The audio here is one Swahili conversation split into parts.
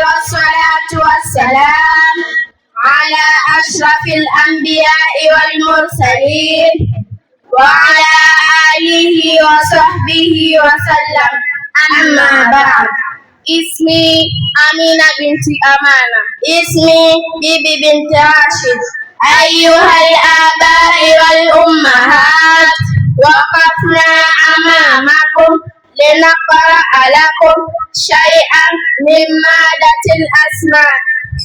والصلاة والسلام على أشرف الأنبياء والمرسلين وعلى آله وصحبه وسلم. أما بعد. اسمي أمينة بنت أمانة. اسمي بيبي بنت راشد. أيها الآباء والأمهات، وقفنا أمامكم لنقرأ لكم شيئا من مادة الأسماء.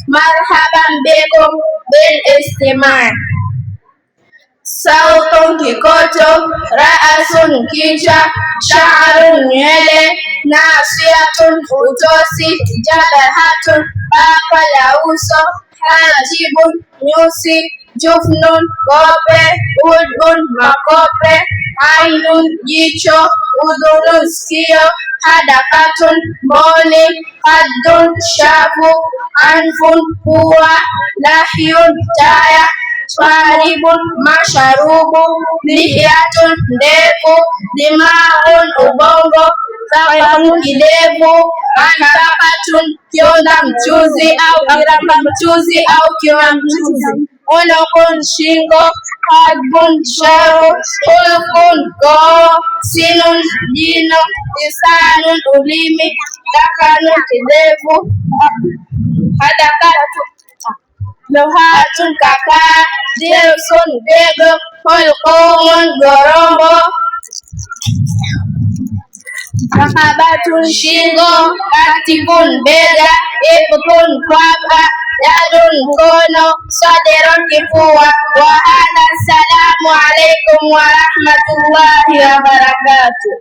مرحبا بكم بالاستماع. صوت kikoto, ra'asun kichwa, sha'run nywele, nasiyatun utosi, jabahatun bapa la uso, hajibun nyusi, jufnun kope, udhun makope, ainun jicho, udhunun sikio, hadakatun mboni, haddun shavu, anfun pua, lahyun taya, swaribun masharubu, lihiyatun ndefu, dimaun ubongo, safarun kidevu, anfaqatun kionda mchuzi au kiramba mchuzi au kiona mchuzi, unukun shingo, hadbun shavu, ulukun koo, sinun jino, lisanun ulimi, dakanun kidevu, hadakatun luhatun kaka, dirsun bego, hulqumun gorombo, rakabatun shingo, katifun bega, ibtun kwapa, yadun mkono, sadirun kifua. Wa hadha, assalamu alaikum wa rahmatullahi wa barakatuh.